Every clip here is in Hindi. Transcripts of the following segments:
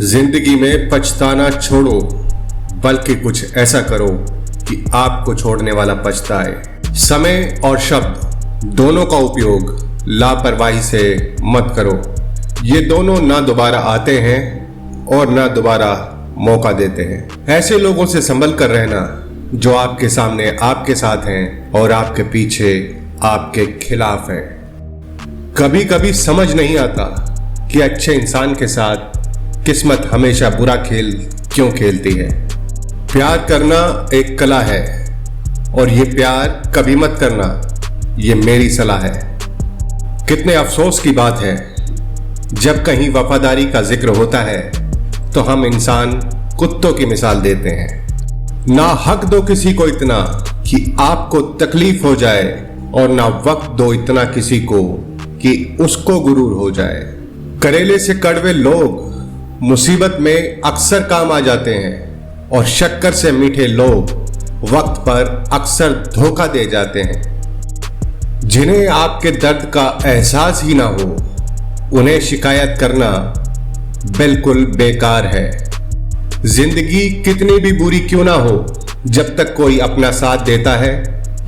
जिंदगी में पछताना छोड़ो, बल्कि कुछ ऐसा करो कि आपको छोड़ने वाला पछताए। समय और शब्द दोनों का उपयोग लापरवाही से मत करो। ये दोनों ना दोबारा आते हैं और ना दोबारा मौका देते हैं। ऐसे लोगों से संभल कर रहना जो आपके सामने आपके साथ हैं और आपके पीछे आपके खिलाफ हैं। कभी कभी समझ नहीं आता कि अच्छे इंसान के साथ किस्मत हमेशा बुरा खेल क्यों खेलती है। प्यार करना एक कला है और ये प्यार कभी मत करना, ये मेरी सलाह है। कितने अफसोस की बात है जब कहीं वफादारी का जिक्र होता है तो हम इंसान कुत्तों की मिसाल देते हैं। ना हक दो किसी को इतना कि आपको तकलीफ हो जाए और ना वक्त दो इतना किसी को कि उसको गुरूर हो जाए। करेले से कड़वे लोग मुसीबत में अक्सर काम आ जाते हैं और शक्कर से मीठे लोग वक्त पर अक्सर धोखा दे जाते हैं। जिन्हें आपके दर्द का एहसास ही ना हो उन्हें शिकायत करना बिल्कुल बेकार है। जिंदगी कितनी भी बुरी क्यों ना हो, जब तक कोई अपना साथ देता है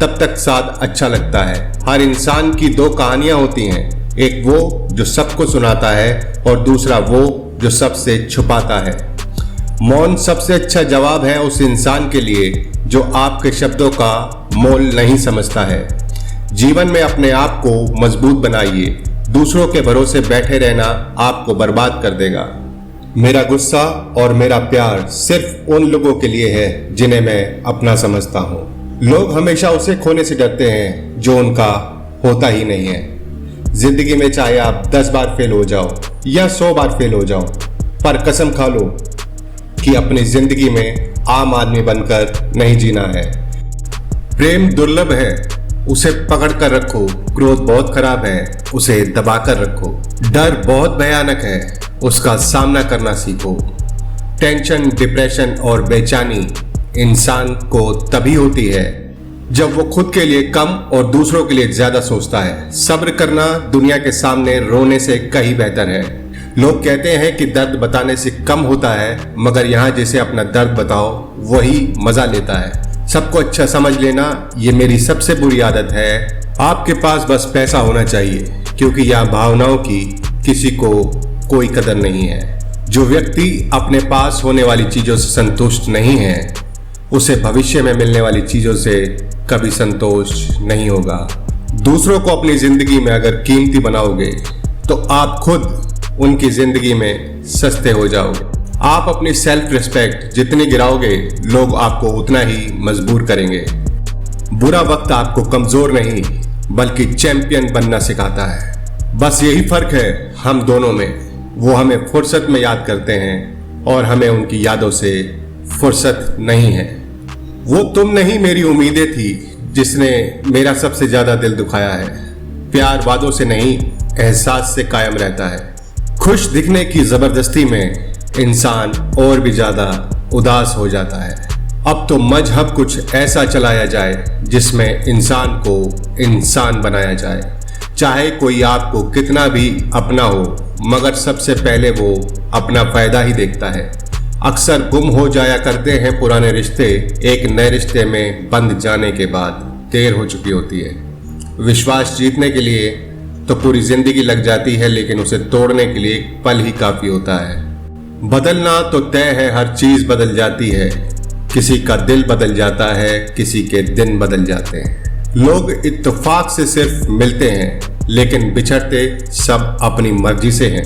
तब तक साथ अच्छा लगता है। हर इंसान की दो कहानियां होती हैं, एक वो जो सबको सुनाता है और दूसरा वो जो सबसे छुपाता है। मौन सबसे अच्छा जवाब है उस इंसान के लिए जो आपके शब्दों का मोल नहीं समझता है। जीवन में अपने आप को मजबूत बनाइए, दूसरों के भरोसे बैठे रहना आपको बर्बाद कर देगा। मेरा गुस्सा और मेरा प्यार सिर्फ उन लोगों के लिए है जिन्हें मैं अपना समझता हूँ। लोग हमेशा उसे खोने से डरते हैं जो उनका होता ही नहीं है। जिंदगी में चाहे आप 10 बार फेल हो जाओ या 100 बार फेल हो जाओ, पर कसम खा लो कि अपनी जिंदगी में आम आदमी बनकर नहीं जीना है। प्रेम दुर्लभ है, उसे पकड़ कर रखो। क्रोध बहुत खराब है, उसे दबा कर रखो। डर बहुत भयानक है, उसका सामना करना सीखो। टेंशन, डिप्रेशन और बेचैनी इंसान को तभी होती है जब वो खुद के लिए कम और दूसरों के लिए ज्यादा सोचता है। सब्र करना दुनिया के सामने रोने से कहीं बेहतर है। लोग कहते हैं कि दर्द बताने से कम होता है, मगर यहाँ जिसे अपना दर्द बताओ वही मजा लेता है। सबको अच्छा समझ लेना ये मेरी सबसे बुरी आदत है। आपके पास बस पैसा होना चाहिए, क्योंकि यहाँ भावनाओं की किसी को कोई कदर नहीं है। जो व्यक्ति अपने पास होने वाली चीजों से संतुष्ट नहीं है उसे भविष्य में मिलने वाली चीजों से कभी संतोष नहीं होगा। दूसरों को अपनी जिंदगी में अगर कीमती बनाओगे तो आप खुद उनकी जिंदगी में सस्ते हो जाओगे। आप अपनी सेल्फ रिस्पेक्ट जितनी गिराओगे लोग आपको उतना ही मजबूर करेंगे। बुरा वक्त आपको कमजोर नहीं बल्कि चैंपियन बनना सिखाता है। बस यही फर्क है हम दोनों में। वो हमें फुर्सत में याद करते हैं और हमें उनकी यादों से फुर्सत नहीं है। वो तुम नहीं मेरी उम्मीदें थी जिसने मेरा सबसे ज्यादा दिल दुखाया है। प्यार वादों से नहीं एहसास से कायम रहता है। खुश दिखने की जबरदस्ती में इंसान और भी ज्यादा उदास हो जाता है। अब तो मजहब कुछ ऐसा चलाया जाए जिसमें इंसान को इंसान बनाया जाए। चाहे कोई आपको कितना भी अपना हो, मगर सबसे पहले वो अपना फायदा ही देखता है। अक्सर गुम हो जाया करते हैं पुराने रिश्ते, एक नए रिश्ते में बंध जाने के बाद देर हो चुकी होती है। विश्वास जीतने के लिए तो पूरी जिंदगी लग जाती है, लेकिन उसे तोड़ने के लिए एक पल ही काफी होता है। बदलना तो तय है, हर चीज बदल जाती है। किसी का दिल बदल जाता है, किसी के दिन बदल जाते हैं। लोग इत्तेफाक से सिर्फ मिलते हैं, लेकिन बिछड़ते सब अपनी मर्जी से हैं।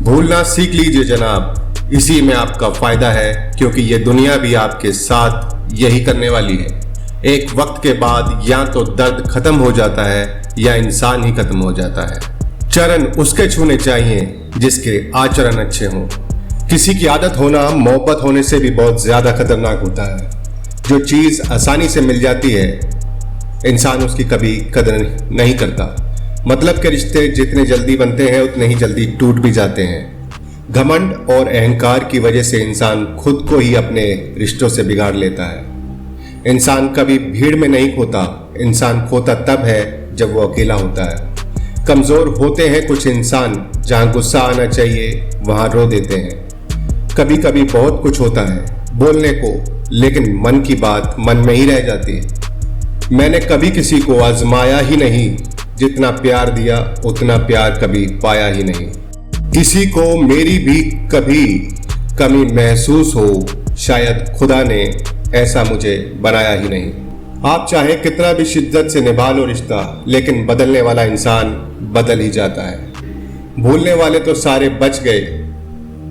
भूलना सीख लीजिए जनाब, इसी में आपका फायदा है, क्योंकि ये दुनिया भी आपके साथ यही करने वाली है। एक वक्त के बाद या तो दर्द खत्म हो जाता है या इंसान ही खत्म हो जाता है। चरण उसके छूने चाहिए जिसके आचरण अच्छे हों। किसी की आदत होना मोहब्बत होने से भी बहुत ज्यादा खतरनाक होता है। जो चीज आसानी से मिल जाती है इंसान उसकी कभी कदर नहीं करता। मतलब के रिश्ते जितने जल्दी बनते हैं उतने ही जल्दी टूट भी जाते हैं। घमंड और अहंकार की वजह से इंसान खुद को ही अपने रिश्तों से बिगाड़ लेता है। इंसान कभी भीड़ में नहीं खोता, इंसान खोता तब है जब वो अकेला होता है। कमजोर होते हैं कुछ इंसान, जहां गुस्सा आना चाहिए वहां रो देते हैं। कभी कभी बहुत कुछ होता है बोलने को, लेकिन मन की बात मन में ही रह जाती है। मैंने कभी किसी को आजमाया ही नहीं, जितना प्यार दिया उतना प्यार कभी पाया ही नहीं। किसी को मेरी भी कभी कमी महसूस हो, शायद खुदा ने ऐसा मुझे बनाया ही नहीं। आप चाहे कितना भी शिद्दत से निभा लो रिश्ता, लेकिन बदलने वाला इंसान बदल ही जाता है। भूलने वाले तो सारे बच गए,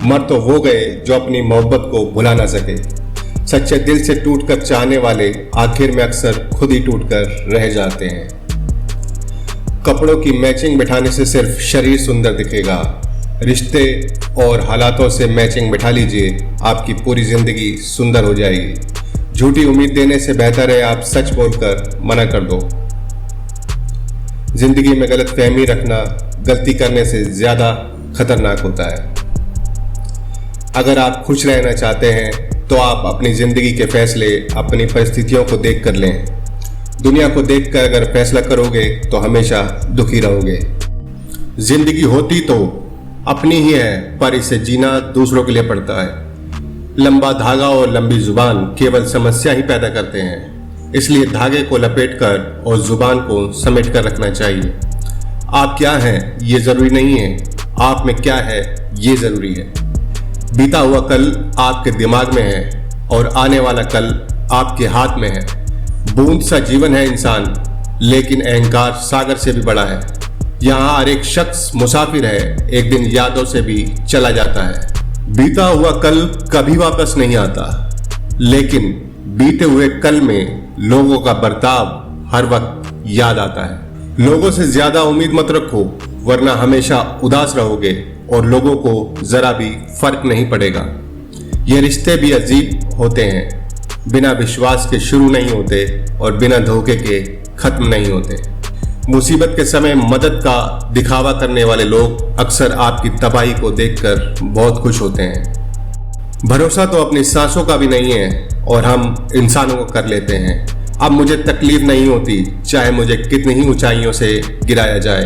मर तो वो गए जो अपनी मोहब्बत को भुला ना सके। सच्चे दिल से टूटकर चाहने वाले आखिर में अक्सर खुद ही टूटकर रह जाते हैं। कपड़ों की मैचिंग बिठाने से सिर्फ शरीर सुंदर दिखेगा, रिश्ते और हालातों से मैचिंग बिठा लीजिए, आपकी पूरी जिंदगी सुंदर हो जाएगी। झूठी उम्मीद देने से बेहतर है आप सच बोलकर मना कर दो। जिंदगी में गलत फहमी रखना गलती करने से ज्यादा खतरनाक होता है। अगर आप खुश रहना चाहते हैं तो आप अपनी जिंदगी के फैसले अपनी परिस्थितियों को देख कर लें। दुनिया को देखकर अगर फैसला करोगे तो हमेशा दुखी रहोगे। जिंदगी होती तो अपनी ही है, पर इसे जीना दूसरों के लिए पड़ता है। लंबा धागा और लंबी जुबान केवल समस्या ही पैदा करते हैं, इसलिए धागे को लपेटकर और जुबान को समेट कर रखना चाहिए। आप क्या हैं ये जरूरी नहीं है, आप में क्या है ये जरूरी है। बीता हुआ कल आपके दिमाग में है और आने वाला कल आपके हाथ में है। बूंद सा जीवन है इंसान, लेकिन अहंकार सागर से भी बड़ा है। यहाँ हर एक शख्स मुसाफिर है, एक दिन यादों से भी चला जाता है। बीता हुआ कल कभी वापस नहीं आता, लेकिन बीते हुए कल में लोगों का बर्ताव हर वक्त याद आता है। लोगों से ज्यादा उम्मीद मत रखो, वरना हमेशा उदास रहोगे और लोगों को जरा भी फर्क नहीं पड़ेगा। ये रिश्ते भी अजीब होते हैं, बिना विश्वास के शुरू नहीं होते और बिना धोखे के खत्म नहीं होते। मुसीबत के समय मदद का दिखावा करने वाले लोग अक्सर आपकी तबाही को देखकर बहुत खुश होते हैं। भरोसा तो अपनी सांसों का भी नहीं है और हम इंसानों को कर लेते हैं। अब मुझे तकलीफ नहीं होती चाहे मुझे कितनी ही ऊंचाइयों से गिराया जाए,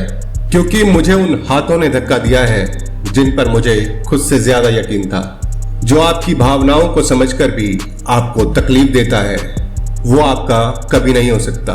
क्योंकि मुझे उन हाथों ने धक्का दिया है जिन पर मुझे खुद से ज्यादा यकीन था। जो आपकी भावनाओं को समझकर भी आपको तकलीफ देता है वो आपका कभी नहीं हो सकता।